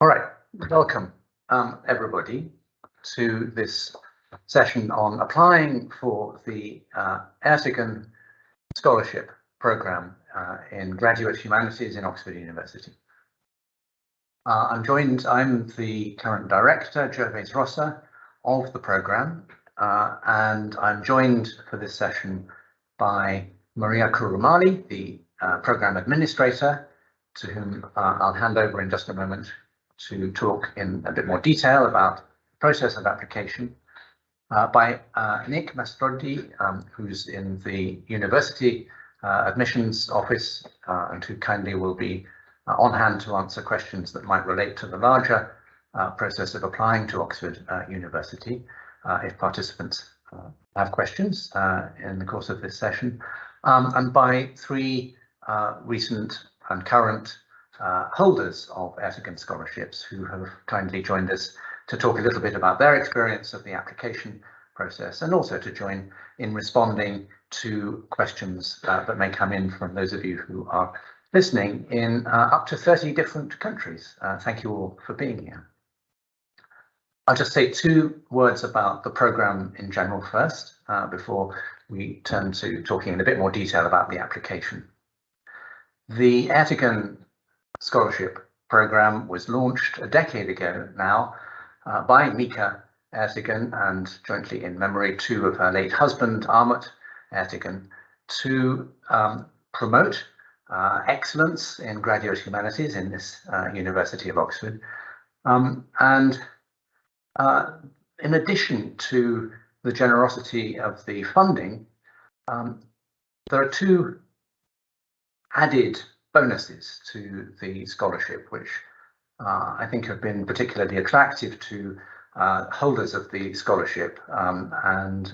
All right, welcome everybody to this session on applying for the Ertegun Scholarship Programme in Graduate Humanities in Oxford University. I'm the current director, Gervase of the programme, and I'm joined for this session by Maria Kouroumali, the programme administrator, to whom I'll hand over in just a moment to talk in a bit more detail about the process of application, by Nick Mastrodi, who's in the university admissions office and who kindly will be on hand to answer questions that might relate to the larger process of applying to Oxford University if participants have questions in the course of this session, and by three recent and current holders of Ertegun scholarships who have kindly joined us to talk a little bit about their experience of the application process and also to join in responding to questions that may come in from those of you who are listening in up to 30 different countries. Thank you all for being here. I'll just say two words about the programme in general first, before we turn to talking in a bit more detail about the application. The Ertegun Scholarship Programme was launched a decade ago now by Mika Ertegun and jointly in memory too of her late husband, Armut Ertegun, to promote excellence in graduate humanities in this University of Oxford. And in addition to the generosity of the funding, there are two added bonuses to the scholarship, which I think have been particularly attractive to holders of the scholarship, and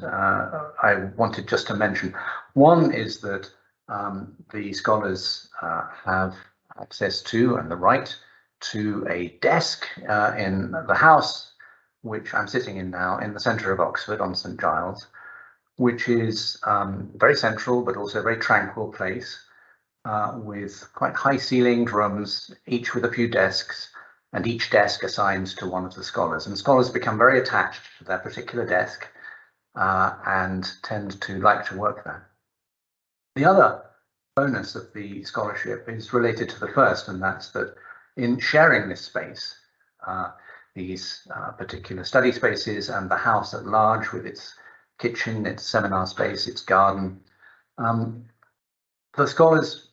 I wanted just to mention. One is that the scholars have access to and the right to a desk in the house which I'm sitting in now in the centre of Oxford on St Giles, which is very central but also a very tranquil place, with quite high-ceilinged rooms, each with a few desks, and each desk assigned to one of the scholars. And scholars become very attached to their particular desk and tend to like to work there. The other bonus of the scholarship is related to the first, and that's that in sharing this space, these particular study spaces and the house at large with its kitchen, its seminar space, its garden, the scholars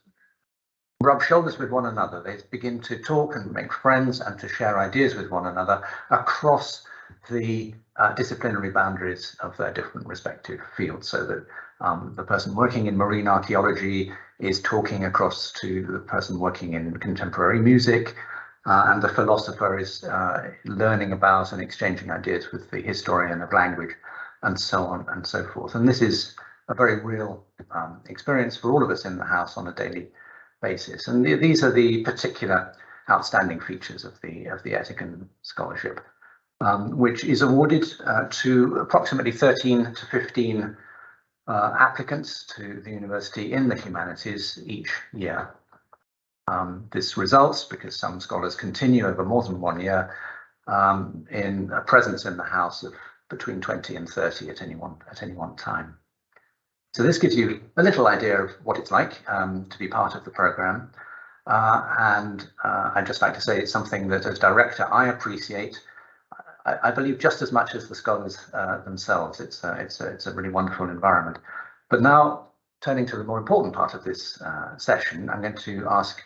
rub shoulders with one another. They begin to talk and make friends and to share ideas with one another across the disciplinary boundaries of their different respective fields, so that the person working in marine archaeology is talking across to the person working in contemporary music, and the philosopher is learning about and exchanging ideas with the historian of language, and so on and so forth. And this is a very real experience for all of us in the house on a daily basis. And these are the particular outstanding features of the Ertegun Scholarship, which is awarded to approximately 13 to 15 applicants to the university in the humanities each year. This results because some scholars continue over more than 1 year in a presence in the house of between 20 and 30 at any one time. So this gives you a little idea of what it's like to be part of the programme, and I'd just like to say it's something that as director I appreciate. I believe just as much as the scholars themselves. It's a really wonderful environment. But now, turning to the more important part of this session, I'm going to ask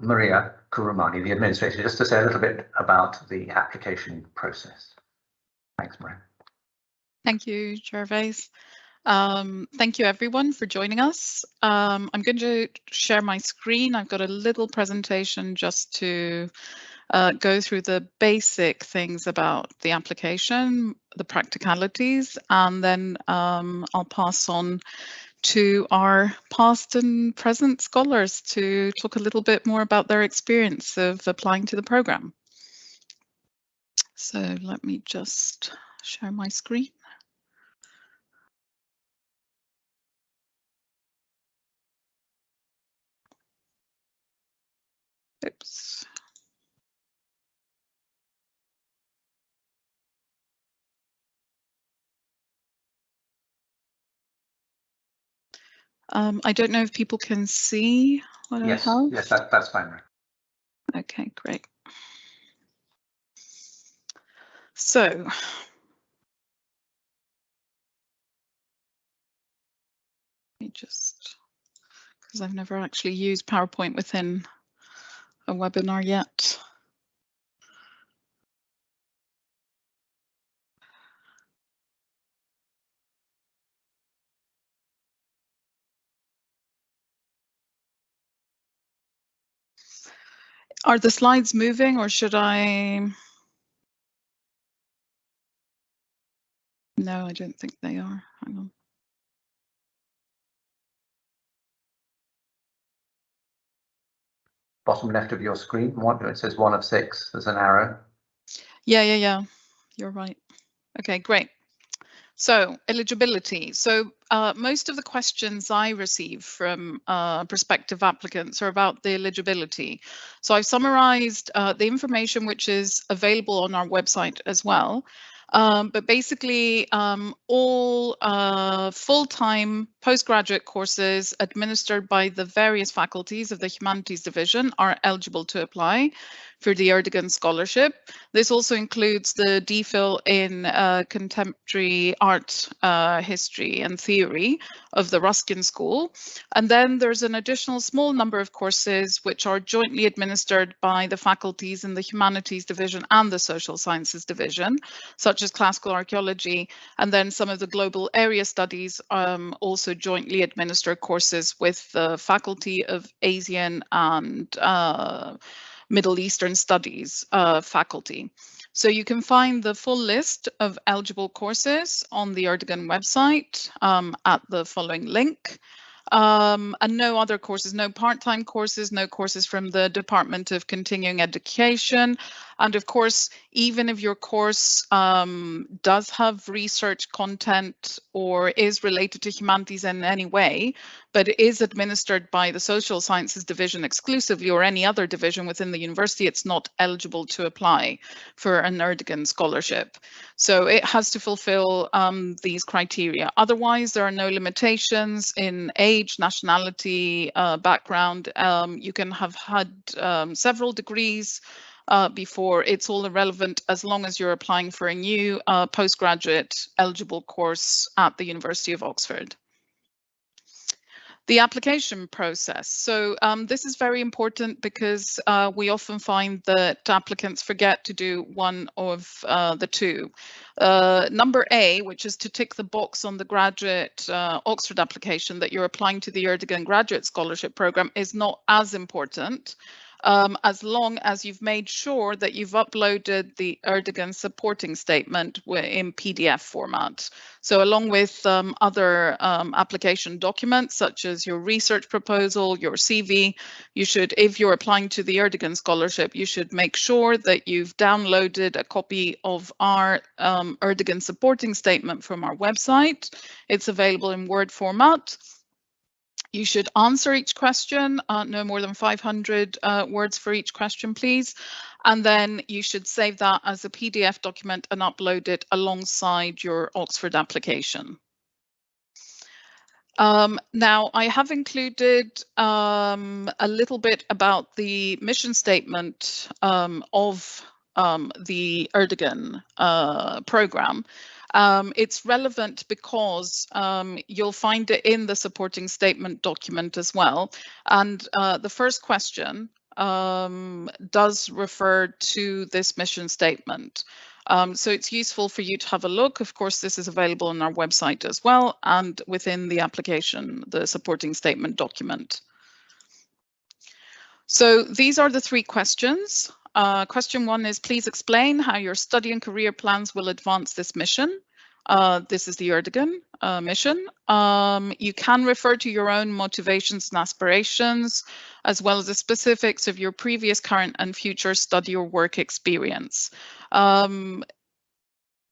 Maria Kouroumali, the administrator, just to say a little bit about the application process. Thanks, Maria. Thank you, Gervase. Thank you everyone for joining us. I'm going to share my screen. I've got a little presentation just to go through the basic things about the application, the practicalities, and then I'll pass on to our past and present scholars to talk a little bit more about their experience of applying to the programme. So let me just share my screen. Oops. I don't know if people can see what Yes, I have. yes, that's fine. Okay, great. So, let me just, because I've never actually used PowerPoint within a webinar yet. Are the slides moving, or should I? No, I don't think they are. Hang on. Bottom left of your screen, it says 1 of 6. There's an arrow. Yeah. You're right. Okay, great. So eligibility. So most of the questions I receive from prospective applicants are about the eligibility. So I've summarized the information which is available on our website as well. But basically, all full-time postgraduate courses administered by the various faculties of the Humanities Division are eligible to apply for the Ertegun Scholarship. This also includes the DPhil in Contemporary Art, History and Theory of the Ruskin School. And then there's an additional small number of courses which are jointly administered by the faculties in the Humanities Division and the Social Sciences Division, such as Classical Archaeology, and then some of the Global Area Studies also jointly administer courses with the Faculty of Asian and Middle Eastern Studies faculty. So you can find the full list of eligible courses on the Ertegun website at the following link. And no other courses, no part-time courses, no courses from the Department of Continuing Education. And of course, even if your course does have research content or is related to humanities in any way, but is administered by the Social Sciences Division exclusively or any other division within the university, it's not eligible to apply for an Ertegun scholarship. So it has to fulfill these criteria. Otherwise, there are no limitations in age, nationality, background. You can have had several degrees before. It's all irrelevant as long as you're applying for a new postgraduate eligible course at the University of Oxford. The application process. So this is very important because we often find that applicants forget to do one of the two. Number A, which is to tick the box on the graduate Oxford application that you're applying to the Ertegun Graduate Scholarship Programme, is not as important. As long as you've made sure that you've uploaded the Ertegun supporting statement in PDF format. So along with other application documents, such as your research proposal, your CV, you should, if you're applying to the Ertegun Scholarship, you should make sure that you've downloaded a copy of our Ertegun supporting statement from our website. It's available in Word format. You should answer each question, no more than 500 words for each question, please. And then you should save that as a PDF document and upload it alongside your Oxford application. Now, I have included a little bit about the mission statement of the Ertegun programme. It's relevant because you'll find it in the supporting statement document as well. And the first question does refer to this mission statement. So it's useful for you to have a look. Of course, this is available on our website as well, and within the application, the supporting statement document. So these are the three questions. Question 1 is, please explain how your study and career plans will advance this mission. This is the Ertegun mission. You can refer to your own motivations and aspirations, as well as the specifics of your previous, current and future study or work experience. The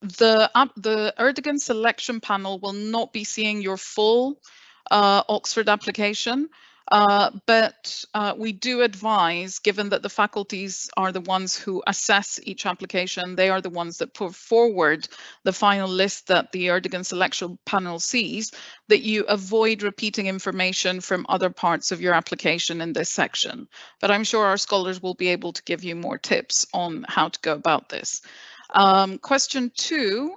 Ertegun selection panel will not be seeing your full Oxford application. But we do advise, given that the faculties are the ones who assess each application, they are the ones that put forward the final list that the Ertegun selection panel sees, that you avoid repeating information from other parts of your application in this section. But I'm sure our scholars will be able to give you more tips on how to go about this. Question 2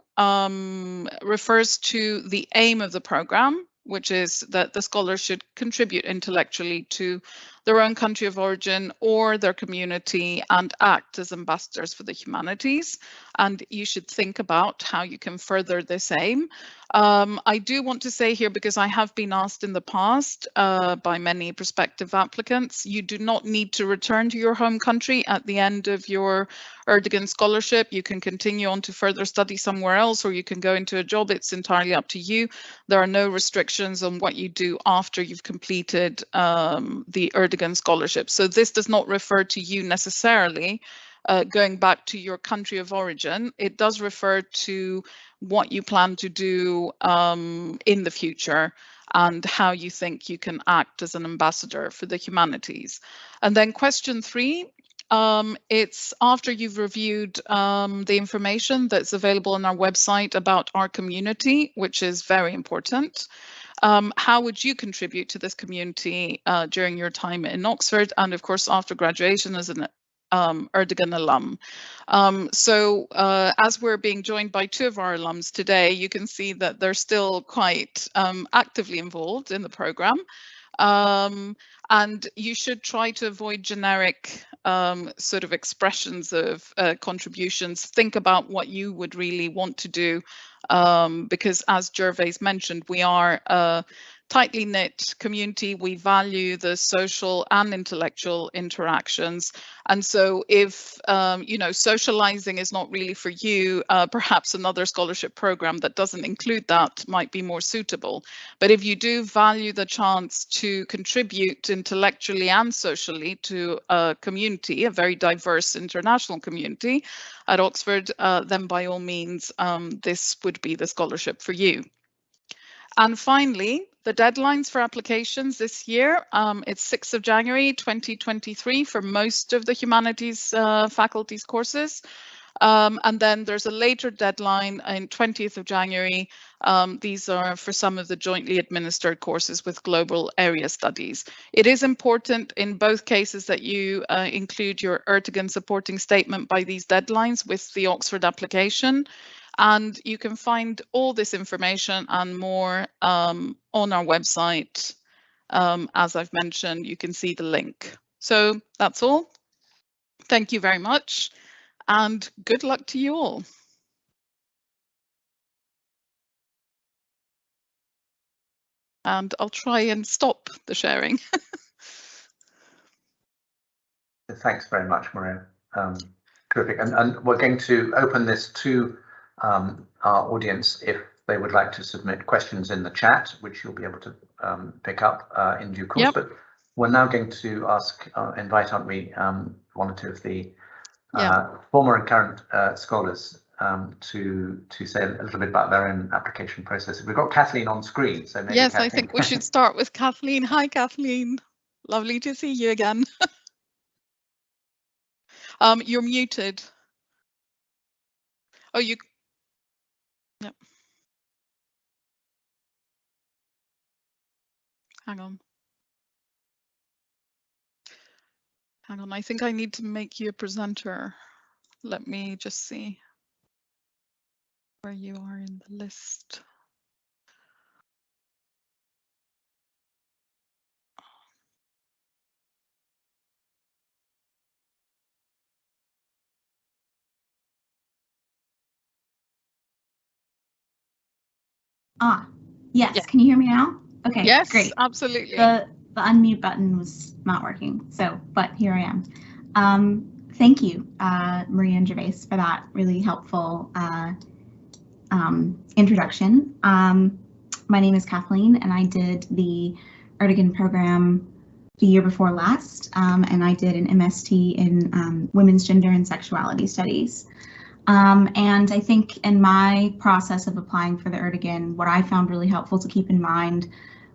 refers to the aim of the program, which is that the scholars should contribute intellectually to their own country of origin or their community and act as ambassadors for the humanities. And you should think about how you can further this aim. I do want to say here, because I have been asked in the past by many prospective applicants, you do not need to return to your home country at the end of your Ertegun scholarship. You can continue on to further study somewhere else, or you can go into a job. It's entirely up to you. There are no restrictions on what you do after you've completed the Ertegun scholarship. So this does not refer to you necessarily going back to your country of origin. It does refer to what you plan to do in the future and how you think you can act as an ambassador for the humanities. And then question 3, it's after you've reviewed the information that's available on our website about our community, which is very important. How would you contribute to this community during your time in Oxford, and of course after graduation as an Ertegun alum? So as we're being joined by 2 of our alums today, you can see that they're still quite actively involved in the program. And you should try to avoid generic sort of expressions of contributions. Think about what you would really want to do, because as Gervase mentioned, we are a tightly knit community. We value the social and intellectual interactions. And so if, you know, socializing is not really for you, perhaps another scholarship program that doesn't include that might be more suitable. But if you do value the chance to contribute intellectually and socially to a community, a very diverse international community at Oxford, then by all means, this would be the scholarship for you. And finally, the deadlines for applications this year, it's 6th of January 2023 for most of the humanities faculties courses. And then there's a later deadline in 20th of January. These are for some of the jointly administered courses with global area studies. It is important in both cases that you include your Ertegun supporting statement by these deadlines with the Oxford application. And you can find all this information and more on our website. As I've mentioned, you can see the link. So that's all. Thank you very much, and good luck to you all. And I'll try and stop the sharing. Thanks very much, Maria. Terrific. And we're going to open this to our audience if they would like to submit questions in the chat, which you'll be able to pick up in due course. Yep. But we're now going to invite, aren't we, one or two of the former and current scholars to say a little bit about their own application process. We've got Kathleen on screen, so maybe yes, Kathleen. I think we should start with Kathleen. Hi, Kathleen. Lovely to see you again. You're muted. Oh, you. Yep. Hang on. Hang on, I think I need to make you a presenter. Let me just see where you are in the list. Yes. Yeah. Can you hear me now? Okay, yes, great. Absolutely. The unmute button was not working, but here I am. Thank you, Maria and Gervase, for that really helpful introduction. My name is Kathleen, and I did the Ertegun program the year before last, and I did an MST in Women's Gender and Sexuality Studies. And I think in my process of applying for the Ertegun, what I found really helpful to keep in mind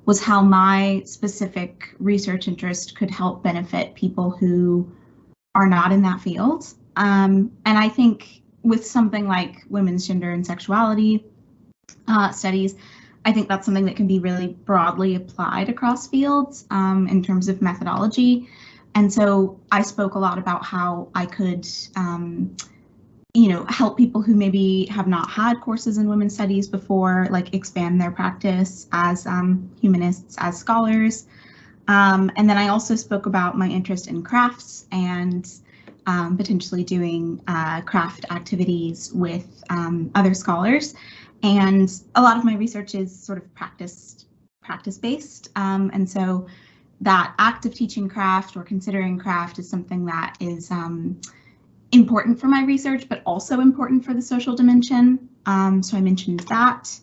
was how my specific research interest could help benefit people who are not in that field. And I think with something like women's gender and sexuality studies, I think that's something that can be really broadly applied across fields in terms of methodology. And so I spoke a lot about how I could, help people who maybe have not had courses in women's studies before, like expand their practice as humanists, as scholars. And then I also spoke about my interest in crafts and potentially doing craft activities with other scholars. And a lot of my research is sort of practice-based. And so that act of teaching craft or considering craft is something that is important for my research, but also important for the social dimension. So I mentioned that.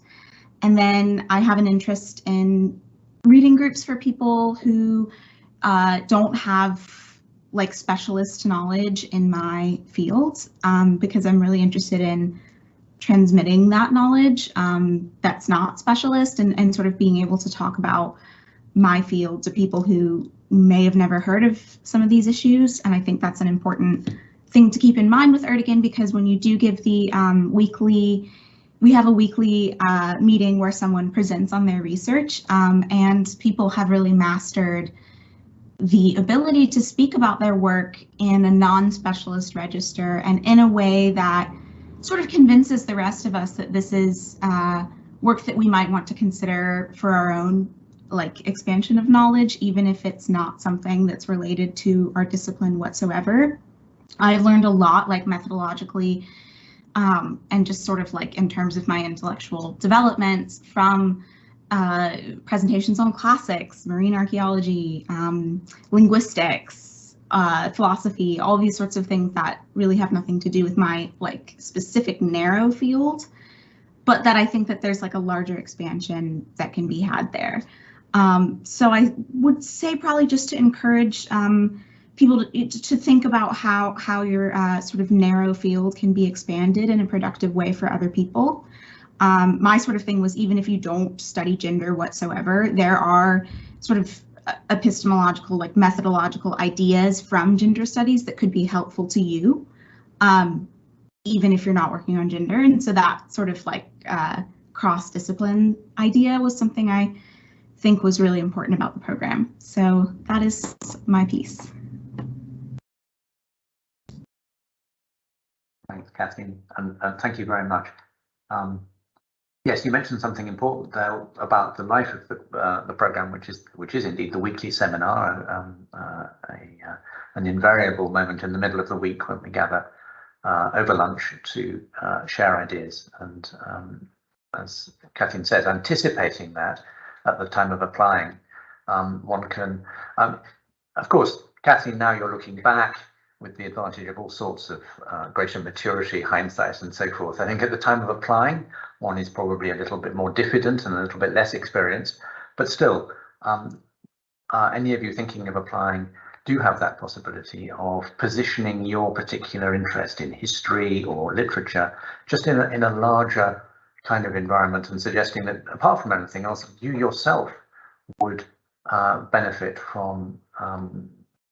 And then I have an interest in reading groups for people who don't have like specialist knowledge in my field, because I'm really interested in transmitting that knowledge that's not specialist and sort of being able to talk about my field to people who may have never heard of some of these issues. And I think that's an important thing to keep in mind with Ertegun, because when you do give the we have a weekly meeting where someone presents on their research, and people have really mastered the ability to speak about their work in a non-specialist register and in a way that sort of convinces the rest of us that this is work that we might want to consider for our own like expansion of knowledge, even if it's not something that's related to our discipline whatsoever. I've learned a lot, like methodologically, and just sort of like in terms of my intellectual development from presentations on classics, marine archaeology, linguistics, philosophy, all these sorts of things that really have nothing to do with my like specific narrow field, but that I think that there's like a larger expansion that can be had there. So I would say probably just to encourage people to think about how your sort of narrow field can be expanded in a productive way for other people. My sort of thing was, even if you don't study gender whatsoever, there are sort of epistemological, like methodological ideas from gender studies that could be helpful to you, even if you're not working on gender. And so that sort of like cross-discipline idea was something I think was really important about the program. So that is my piece. Thanks, Kathleen, and thank you very much. Yes, you mentioned something important there about the life of the program, which is indeed the weekly seminar, an invariable moment in the middle of the week when we gather over lunch to share ideas. And as Kathleen said, anticipating that at the time of applying, one can, of course, Kathleen, now you're looking back with the advantage of all sorts of greater maturity, hindsight, and so forth. I think at the time of applying, one is probably a little bit more diffident and a little bit less experienced, but still, any of you thinking of applying do have that possibility of positioning your particular interest in history or literature just in a larger kind of environment, and suggesting that apart from anything else, you yourself would benefit from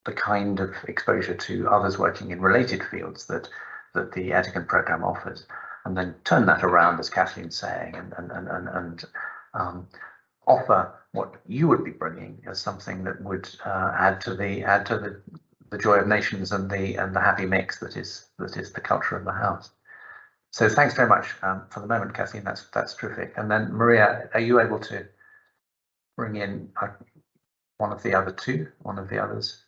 the kind of exposure to others working in related fields that the Ertegun program offers, and then turn that around, as Kathleen's saying, and offer what you would be bringing as something that would add to the joy of nations and the happy mix that is the culture of the house. So thanks very much for the moment, Kathleen. That's terrific. And then Maria, are you able to bring in one of the others?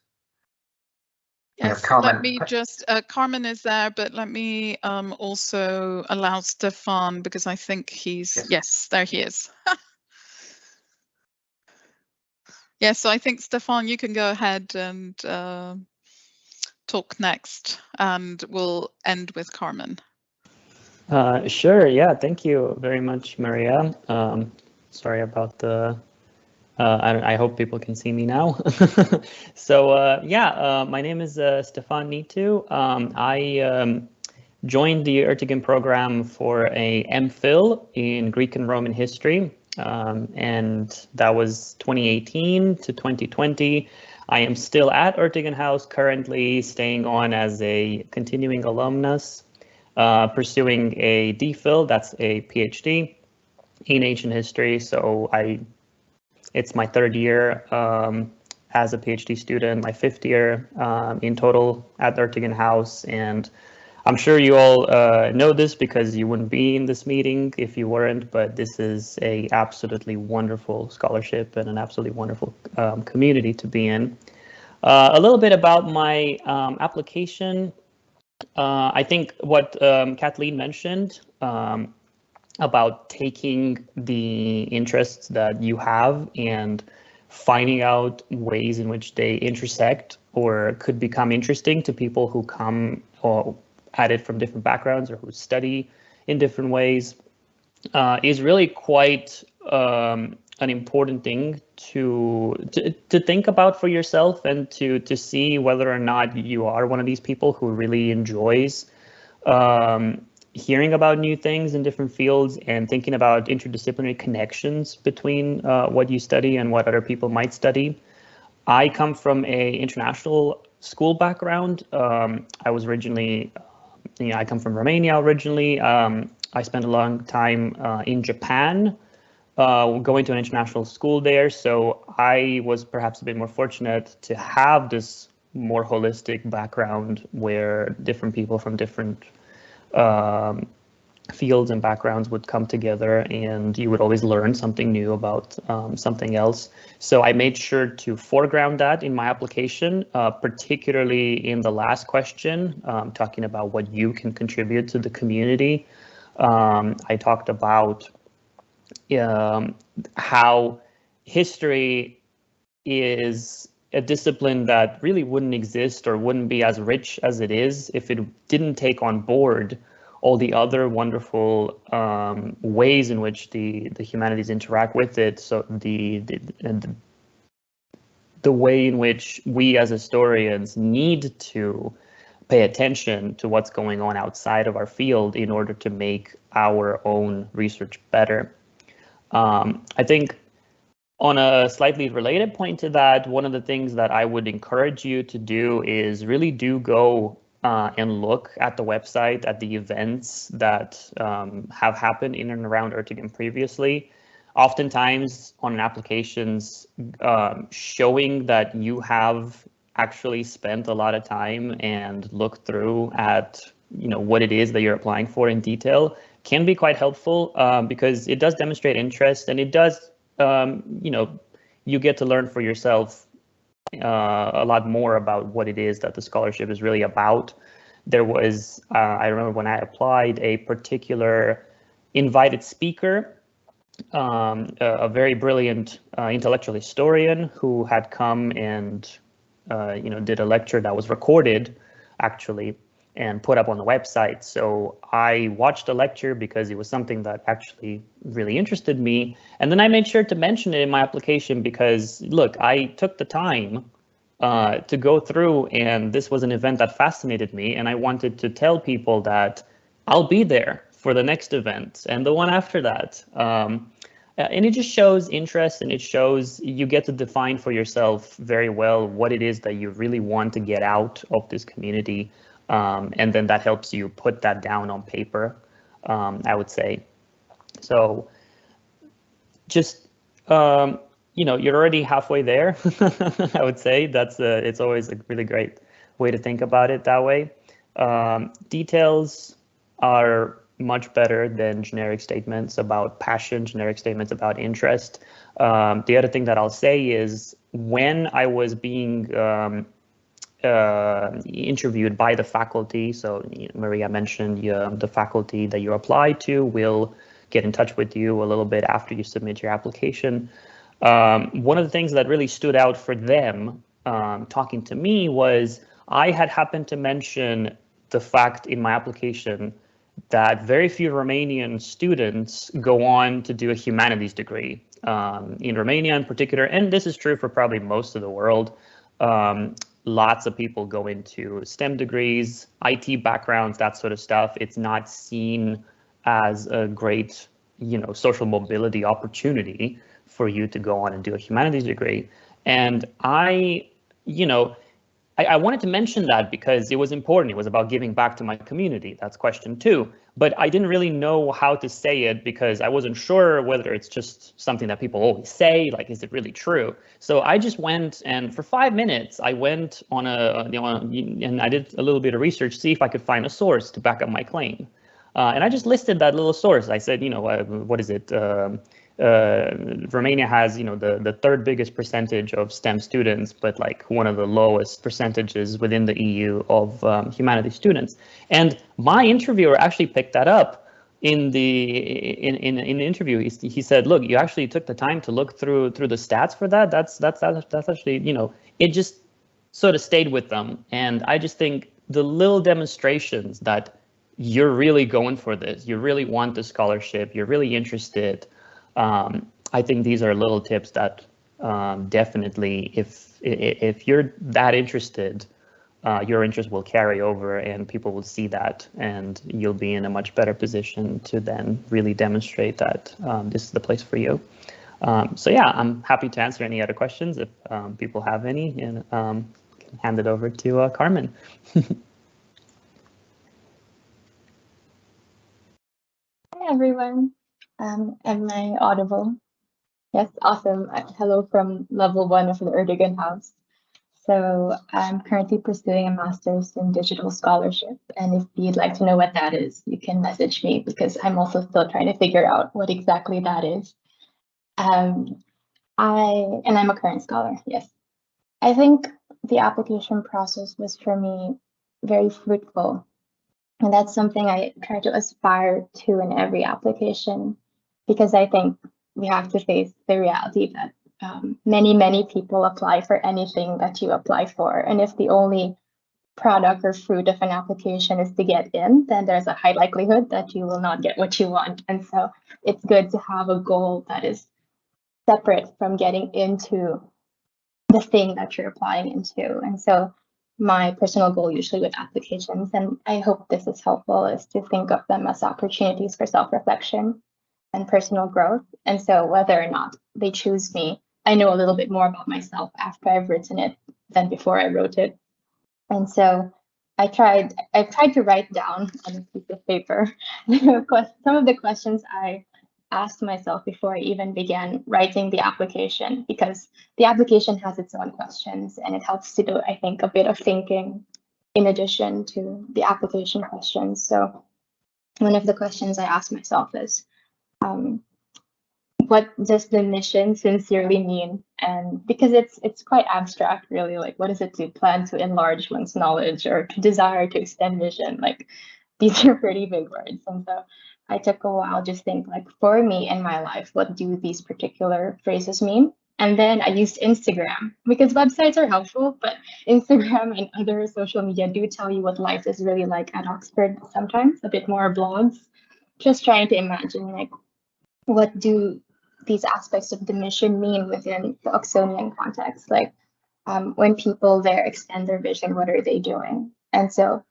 Yes, Carmen. let me just, Carmen is there, but let me also allow Stephan, because I think he's, yes, there he is. Yeah, so I think, Stephan, you can go ahead and talk next, and we'll end with Carmen. Sure, yeah, thank you very much, Maria. Sorry about the I hope people can see me now. So my name is Stephan Nitu. I joined the Ertegun program for a MPhil in Greek and Roman history. and that was 2018 to 2020. I am still at Ertegun House, currently staying on as a continuing alumnus, pursuing a DPhil, that's a PhD in ancient history. So it's my third year as a PhD student, my fifth year in total at Ertegun House, and I'm sure you all know this because you wouldn't be in this meeting if you weren't, but this is a absolutely wonderful scholarship and an absolutely wonderful community to be in. A little bit about my application. I think what Kathleen mentioned about taking the interests that you have and finding out ways in which they intersect or could become interesting to people who come at it from different backgrounds or who study in different ways is really quite an important thing to think about for yourself, and to see whether or not you are one of these people who really enjoys hearing about new things in different fields and thinking about interdisciplinary connections between what you study and what other people might study. I come from a international school background. I was originally, I come from Romania originally. I spent a long time in Japan, going to an international school there. So I was perhaps a bit more fortunate to have this more holistic background where different people from different fields and backgrounds would come together, and you would always learn something new about something else. So I made sure to foreground that in my application, particularly in the last question, talking about what you can contribute to the community. I talked about how history is a discipline that really wouldn't exist or wouldn't be as rich as it is if it didn't take on board all the other wonderful ways in which the humanities interact with it. So the way in which we as historians need to pay attention to what's going on outside of our field in order to make our own research better. I think on a slightly related point to that, one of the things that I would encourage you to do is really do go and look at the website, at the events that have happened in and around Ertegun previously. Oftentimes on applications, showing that you have actually spent a lot of time and looked through at what it is that you're applying for in detail can be quite helpful, because it does demonstrate interest, and it does you get to learn for yourself a lot more about what it is that the scholarship is really about. There was, I remember when I applied, a particular invited speaker, a very brilliant intellectual historian who had come and did a lecture that was recorded actually and put up on the website. So I watched the lecture because it was something that actually really interested me. And then I made sure to mention it in my application because, look, I took the time to go through, and this was an event that fascinated me. And I wanted to tell people that I'll be there for the next event and the one after that. And it just shows interest, and it shows you get to define for yourself very well what it is that you really want to get out of this community. And then that helps you put that down on paper, I would say. So just, you're already halfway there, I would say. It's always a really great way to think about it that way. Details are much better than generic statements about passion, generic statements about interest. The other thing that I'll say is when I was being interviewed by the faculty. So Maria mentioned the faculty that you apply to will get in touch with you a little bit after you submit your application. One of the things that really stood out for them talking to me was I had happened to mention the fact in my application that very few Romanian students go on to do a humanities degree in Romania in particular, and this is true for probably most of the world. Lots of people go into STEM degrees, IT backgrounds, that sort of stuff. It's not seen as a great social mobility opportunity for you to go on and do a humanities degree. And I wanted to mention that because it was important. It was about giving back to my community. That's question 2. But I didn't really know how to say it because I wasn't sure whether it's just something that people always say, like, is it really true? So I just went, and for 5 minutes, I went on and I did a little bit of research, see if I could find a source to back up my claim. And I just listed that little source. I said, what is it? Romania has, the 3rd biggest percentage of STEM students, but like one of the lowest percentages within the EU of humanities students. And my interviewer actually picked that up in the interview. He said, look, you actually took the time to look through the stats for that. That's actually, it just sort of stayed with them. And I just think the little demonstrations that you're really going for this, you really want the scholarship, you're really interested. I think these are little tips that definitely, if you're that interested, your interest will carry over and people will see that, and you'll be in a much better position to then really demonstrate that this is the place for you. So yeah, I'm happy to answer any other questions if people have any, and can hand it over to Carmen. Hi everyone. Am I audible? Yes, awesome. Hello from level 1 of the Ertegun house. So I'm currently pursuing a master's in digital scholarship. And if you'd like to know what that is, you can message me because I'm also still trying to figure out what exactly that is. I'm a current scholar, yes. I think the application process was for me very fruitful. And that's something I try to aspire to in every application, because I think we have to face the reality that many people apply for anything that you apply for. And if the only product or fruit of an application is to get in, then there's a high likelihood that you will not get what you want. And so it's good to have a goal that is separate from getting into the thing that you're applying into. And so my personal goal usually with applications, and I hope this is helpful, is to think of them as opportunities for self-reflection and personal growth. And so whether or not they choose me, I know a little bit more about myself after I've written it than before I wrote it. And so I've tried to write down on a piece of paper some of the questions I asked myself before I even began writing the application, because the application has its own questions and it helps to do, I think, a bit of thinking in addition to the application questions. So one of the questions I asked myself is, what does the mission sincerely mean? And because it's quite abstract, really, like what is it to plan to enlarge one's knowledge or to desire to extend vision? Like these are pretty big words. And so I took a while just think, like, for me in my life, what do these particular phrases mean? And then I used Instagram, because websites are helpful, but Instagram and other social media do tell you what life is really like at Oxford sometimes, a bit more blogs. Just trying to imagine, like, what do these aspects of the mission mean within the Oxonian context? Like, when people there extend their vision, what are they doing? And so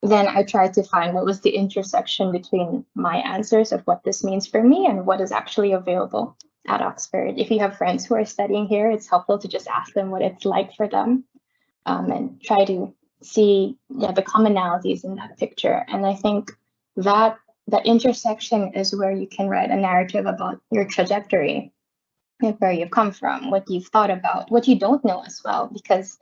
then I tried to find what was the intersection between my answers of what this means for me and what is actually available at Oxford. If you have friends who are studying here, it's helpful to just ask them what it's like for them, and try to see the commonalities in that picture. And I think that the intersection is where you can write a narrative about your trajectory, where you've come from, what you've thought about, what you don't know as well, because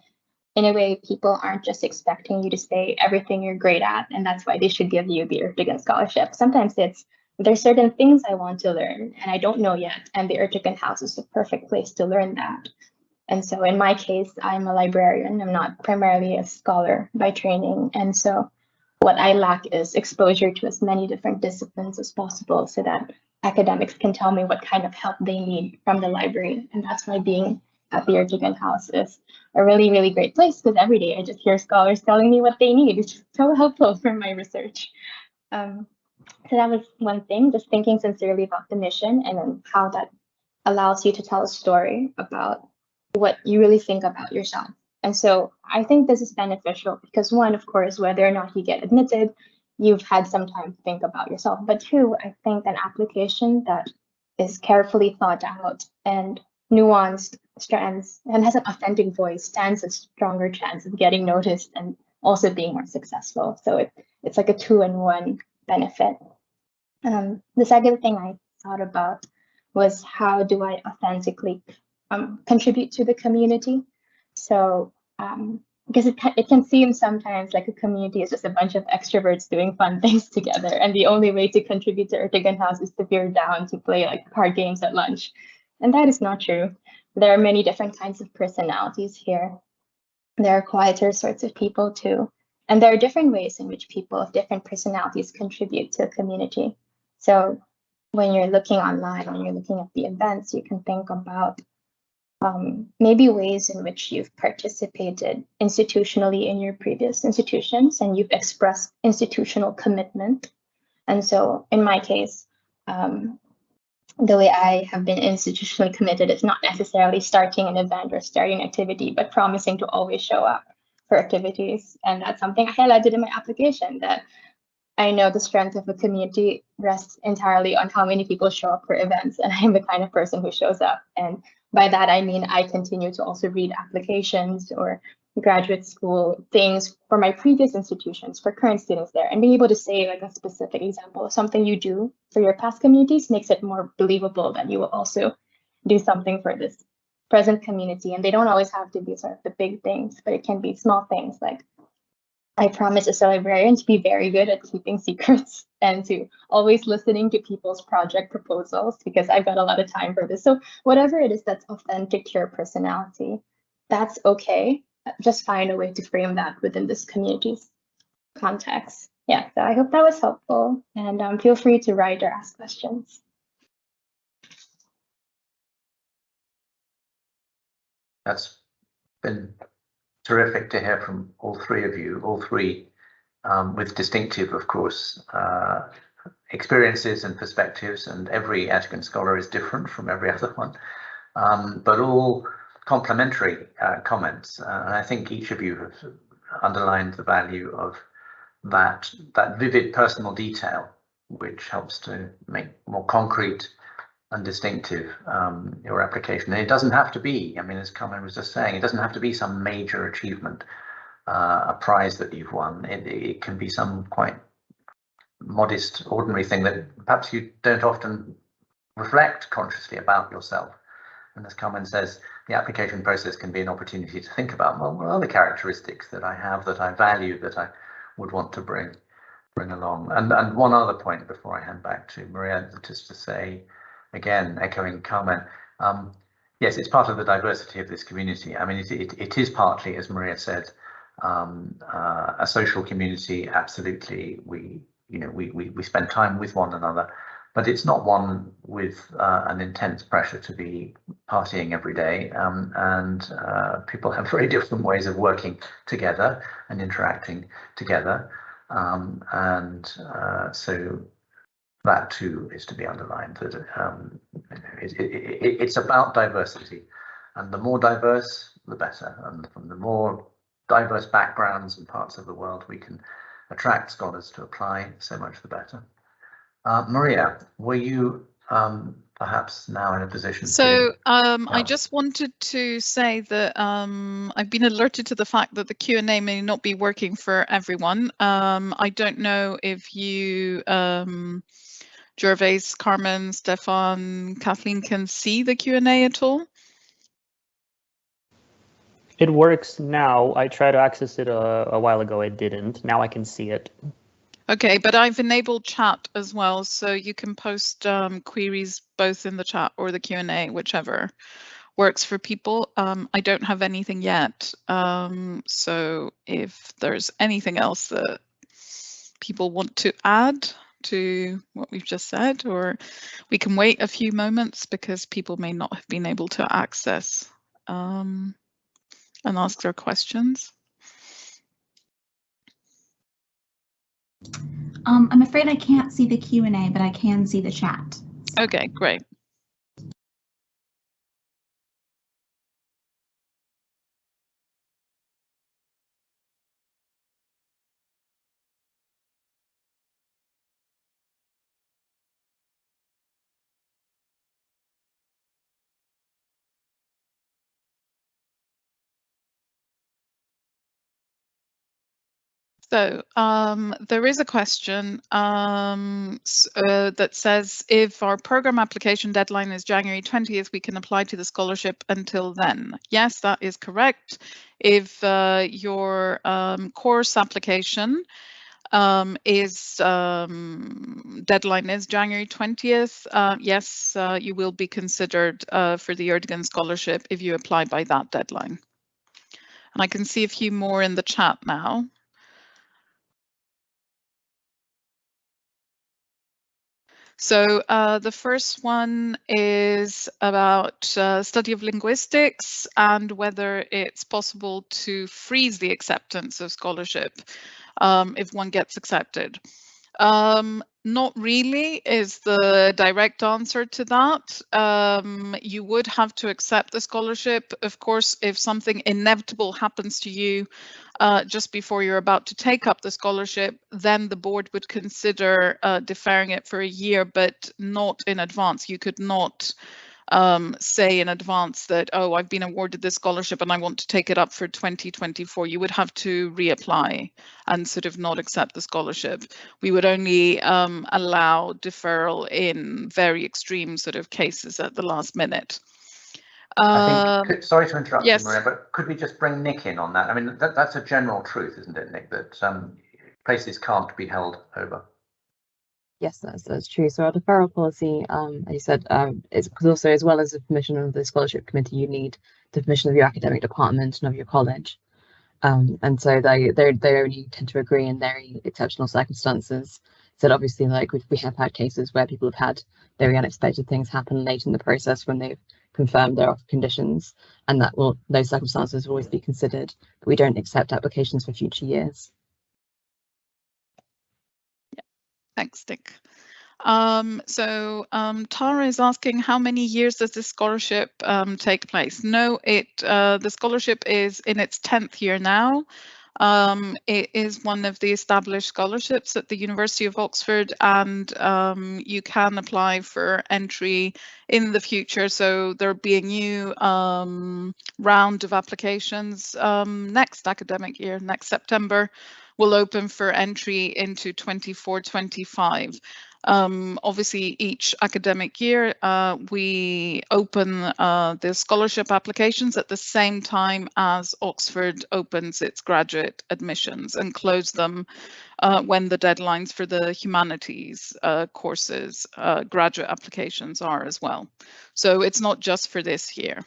in a way, people aren't just expecting you to say everything you're great at, and that's why they should give you the Ertegun scholarship. Sometimes there's certain things I want to learn and I don't know yet, and the Ertegun house is the perfect place to learn that. And so in my case, I'm a librarian. I'm not primarily a scholar by training. And so what I lack is exposure to as many different disciplines as possible so that academics can tell me what kind of help they need from the library. And that's why being at the Ertegun house is a really, really great place, because every day I just hear scholars telling me what they need. It's so helpful for my research. So that was one thing, just thinking sincerely about the mission and then how that allows you to tell a story about what you really think about yourself. And so I think this is beneficial because, one, of course, whether or not you get admitted, you've had some time to think about yourself. But two, I think an application that is carefully thought out and nuanced strands and has an authentic voice stands a stronger chance of getting noticed and also being more successful. So it's like a 2-in-1 benefit. The second thing I thought about was how do I authentically contribute to the community? So because it can seem sometimes like a community is just a bunch of extroverts doing fun things together, and the only way to contribute to Ertegun House is to veer down to play like card games at lunch. And that is not true. There are many different kinds of personalities here. There are quieter sorts of people too. And there are different ways in which people of different personalities contribute to a community. So when you're looking online, when you're looking at the events, you can think about maybe ways in which you've participated institutionally in your previous institutions and you've expressed institutional commitment. And so in my case, the way I have been institutionally committed is not necessarily starting an event or starting an activity, but promising to always show up for activities. And that's something I highlighted in my application, that I know the strength of a community rests entirely on how many people show up for events. And I'm the kind of person who shows up. And by that, I mean, I continue to also read applications or graduate school things for my previous institutions, for current students there, and being able to say like a specific example of something you do for your past communities makes it more believable that you will also do something for this present community. And they don't always have to be sort of the big things, but it can be small things like, I promise as a librarian to be very good at keeping secrets and to always listening to people's project proposals because I've got a lot of time for this. So whatever it is that's authentic to your personality, that's okay. Just find a way to frame that within this community's context. Yeah, so I hope that was helpful, and feel free to write or ask questions. That's been terrific to hear from all three of you, all three with distinctive, of course, experiences and perspectives, and every Ertegun scholar is different from every other one, but all complementary comments. And I think each of you have underlined the value of that vivid personal detail, which helps to make more concrete and distinctive your application. And it doesn't have to be, I mean, as Carmen was just saying, it doesn't have to be some major achievement, a prize that you've won. It can be some quite modest, ordinary thing that perhaps you don't often reflect consciously about yourself. And as Carmen says, the application process can be an opportunity to think about, well, what are the characteristics that I have, that I value, that I would want to bring along. And one other point before I hand back to Maria, just to say, again, echoing Carmen, yes, it's part of the diversity of this community. I mean, it is partly, as Maria said, a social community. Absolutely, we spend time with one another, but it's not one with an intense pressure to be partying every day. And people have very different ways of working together and interacting together. So that too is to be underlined, that it's about diversity, and the more diverse, the better. And from the more diverse backgrounds and parts of the world we can attract scholars to apply, so much the better. Maria, were you perhaps now in a position to... I just wanted to say that I've been alerted to the fact that the Q&A may not be working for everyone. I don't know if you, Gervase, Carmen, Stephan, Kathleen, can see the Q&A at all? It works now. I tried to access it a while ago. It didn't. Now I can see it. Okay, but I've enabled chat as well, so you can post queries both in the chat or the Q&A, whichever works for people. I don't have anything yet, so if there's anything else that people want to add to what we've just said, or we can wait a few moments because people may not have been able to access and ask their questions. I'm afraid I can't see the Q&A, but I can see the chat. Okay, great. So there is a question that says, if our program application deadline is January 20th, we can apply to the scholarship until then. Yes, that is correct. If your course application deadline is January 20th, yes, you will be considered for the Ertegun scholarship if you apply by that deadline. And I can see a few more in the chat now. So the first one is about study of linguistics and whether it's possible to freeze the acceptance of scholarship if one gets accepted. Not really is the direct answer to that. You would have to accept the scholarship. Of course, if something inevitable happens to you just before you're about to take up the scholarship, then the board would consider deferring it for a year, but not in advance. You could not say in advance that, oh, I've been awarded this scholarship and I want to take it up for 2024. You would have to reapply and sort of not accept the scholarship. We would only allow deferral in very extreme sort of cases at the last minute. I think, sorry to interrupt yes. you, Maria, but could we just bring Nick in on that? I mean, that's a general truth, isn't it, Nick, that places can't be held over? Yes, that's true. So our deferral policy, as you said, is because also, as well as the permission of the scholarship committee, you need the permission of your academic department and of your college. And so they only tend to agree in very exceptional circumstances. So obviously, like we have had cases where people have had very unexpected things happen late in the process when they've confirmed their offer conditions, and those circumstances will always be considered. But we don't accept applications for future years. Thanks, Nick. Tara is asking, how many years does this scholarship take place? No, the scholarship is in its 10th year now. It is one of the established scholarships at the University of Oxford, and you can apply for entry in the future. So there'll be a new round of applications next academic year, next September. Will open for entry into 24-25. Obviously, each academic year, we open the scholarship applications at the same time as Oxford opens its graduate admissions, and close them when the deadlines for the humanities courses graduate applications are as well. So it's not just for this year.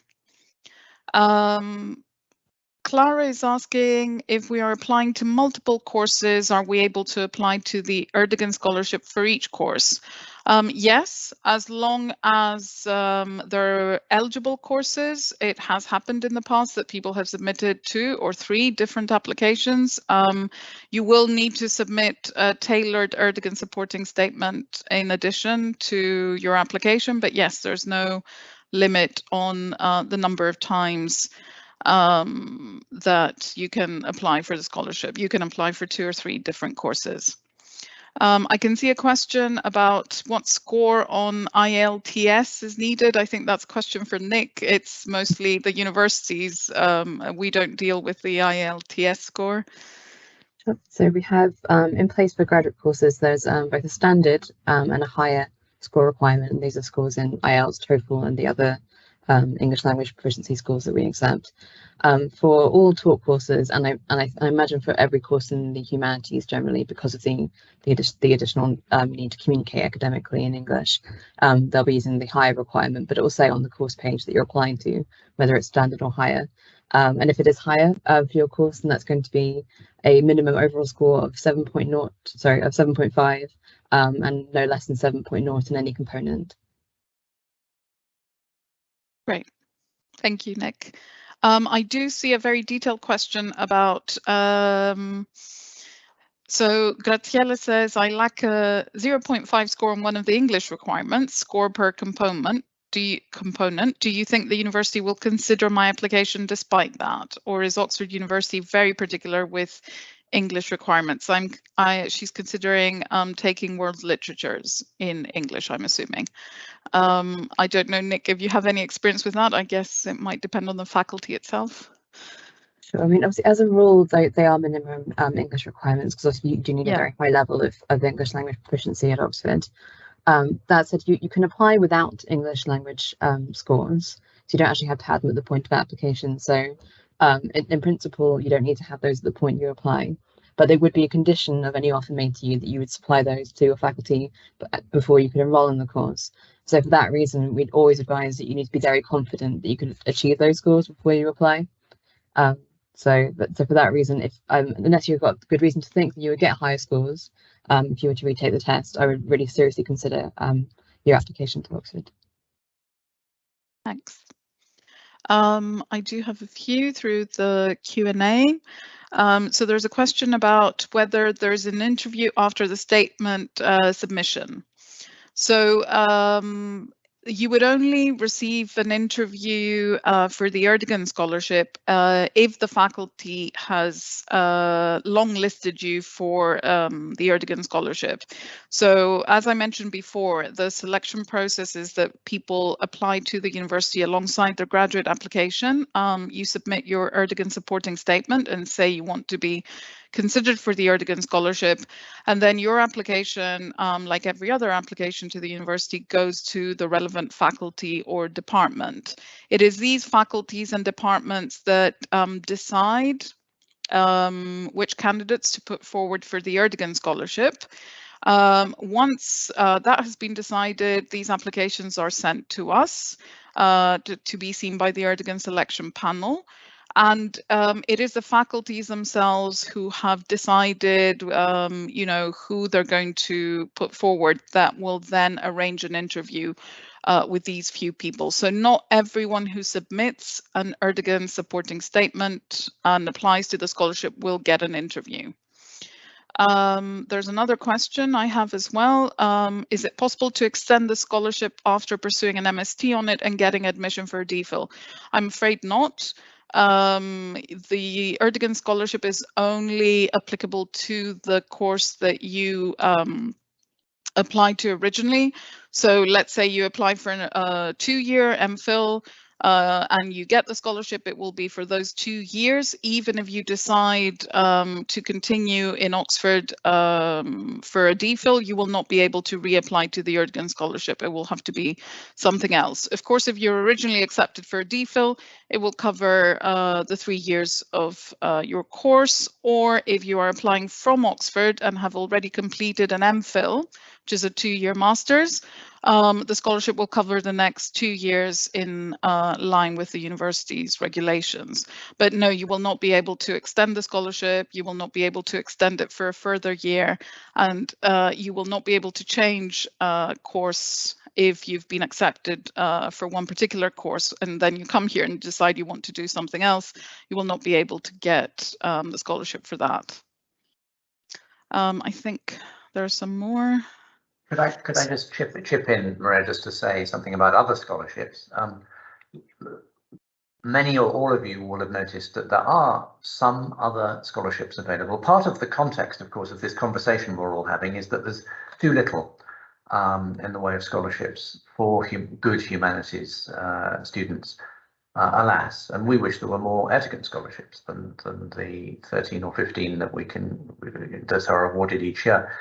Clara is asking, if we are applying to multiple courses, are we able to apply to the Ertegun scholarship for each course? Yes, as long as they're eligible courses. It has happened in the past that people have submitted 2 or 3 different applications. You will need to submit a tailored Ertegun supporting statement in addition to your application, but yes, there's no limit on the number of times that you can apply for the scholarship. You can apply for 2 or 3 different courses. I can see a question about what score on IELTS is needed. I think that's a question for Nick. It's mostly the universities. We don't deal with the IELTS score. So we have in place for graduate courses, there's both a standard and a higher score requirement, and these are scores in IELTS, TOEFL, and the other English language proficiency scores that we accept. For all taught courses, and I imagine for every course in the humanities generally, because of the additional need to communicate academically in English, they'll be using the higher requirement, but it will say on the course page that you're applying to whether it's standard or higher. And if it is higher for your course, then that's going to be a minimum overall score of 7.5, and no less than 7.0 in any component. Great, thank you, Nick. I do see a very detailed question about, so Graziella says, I lack a 0.5 score on one of the English requirements, score per component. Do you think the university will consider my application despite that? Or is Oxford University very particular with English requirements? She's considering taking world literatures in English, I'm assuming. I don't know, Nick, if you have any experience with that. I guess it might depend on the faculty itself. Sure. I mean, obviously, as a rule, they are minimum English requirements, because obviously you do need a very high level of English language proficiency at Oxford. That said, you can apply without English language scores, so you don't actually have to have them at the point of application. So in principle, you don't need to have those at the point you apply, but they would be a condition of any offer made to you that you would supply those to your faculty before you could enroll in the course. So for that reason, we'd always advise that you need to be very confident that you can achieve those scores before you apply. So for that reason, if unless you've got good reason to think that you would get higher scores, if you were to retake the test, I would really seriously consider your application to Oxford. Thanks. I do have a few through the Q&A. So there's a question about whether there's an interview after the statement submission. So you would only receive an interview for the Ertegun scholarship if the faculty has long listed you for the Ertegun scholarship. So as I mentioned before, the selection process is that people apply to the university alongside their graduate application. You submit your Ertegun supporting statement and say you want to be considered for the Ertegun scholarship, and then your application, like every other application to the university, goes to the relevant faculty or department. It is these faculties and departments that decide which candidates to put forward for the Ertegun scholarship. Once that has been decided, these applications are sent to us to be seen by the Ertegun selection panel. And it is the faculties themselves who have decided, you know, who they're going to put forward that will then arrange an interview with these few people. So not everyone who submits an Ertegun supporting statement and applies to the scholarship will get an interview. There's another question I have as well. Is it possible to extend the scholarship after pursuing an MST on it and getting admission for a DPhil? I'm afraid not. The Ertegun scholarship is only applicable to the course that you applied to originally. So let's say you apply for a 2-year MPhil and you get the scholarship, it will be for those 2 years. Even if you decide to continue in Oxford for a DPhil, you will not be able to reapply to the Ertegun scholarship. It will have to be something else. Of course, if you're originally accepted for a DPhil, it will cover the 3 years of your course. Or if you are applying from Oxford and have already completed an MPhil, which is a 2-year master's, the scholarship will cover the next 2 years in line with the university's regulations. But no, you will not be able to extend the scholarship, you will not be able to extend it for a further year, and you will not be able to change course if you've been accepted for one particular course and then you come here and decide you want to do something else. You will not be able to get the scholarship for that. I think there are some more. Could I just chip in, Maria, just to say something about other scholarships? Many or all of you will have noticed that there are some other scholarships available. Part of the context, of course, of this conversation we're all having is that there's too little in the way of scholarships for good humanities students, alas. And we wish there were more Ertegun scholarships than the 13 or 15 that are awarded each year.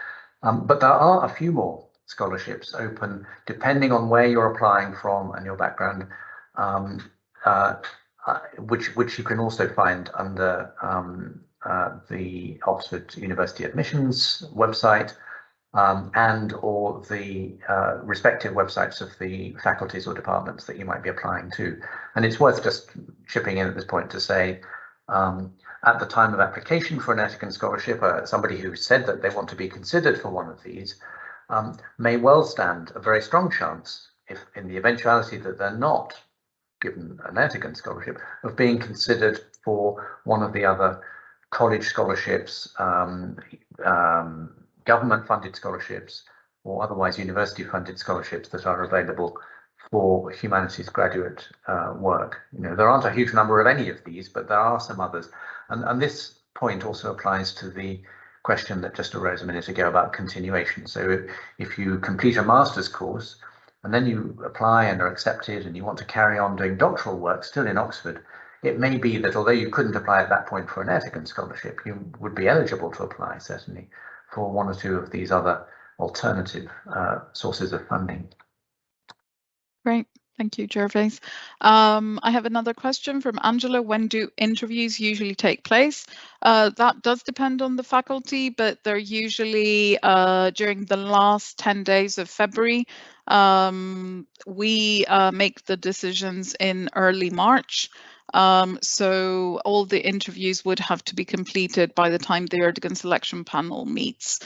But there are a few more scholarships open, depending on where you're applying from and your background, which you can also find under the Oxford University Admissions website and or the respective websites of the faculties or departments that you might be applying to. And it's worth just chipping in at this point to say, at the time of application for an Ertegun scholarship, somebody who said that they want to be considered for one of these may well stand a very strong chance, if in the eventuality that they're not given an Ertegun scholarship, of being considered for one of the other college scholarships, government-funded scholarships, or otherwise university-funded scholarships that are available for humanities graduate work. You know, there aren't a huge number of any of these, but there are some others. And this point also applies to the question that just arose a minute ago about continuation. So if you complete a master's course and then you apply and are accepted and you want to carry on doing doctoral work still in Oxford, it may be that although you couldn't apply at that point for an Ertegun scholarship, you would be eligible to apply, certainly, for one or two of these other alternative sources of funding. Great. Thank you, Gervase. I have another question from Angela. When do interviews usually take place? That does depend on the faculty, but they're usually during the last 10 days of February. We make the decisions in early March. So all the interviews would have to be completed by the time the Ertegun selection panel meets.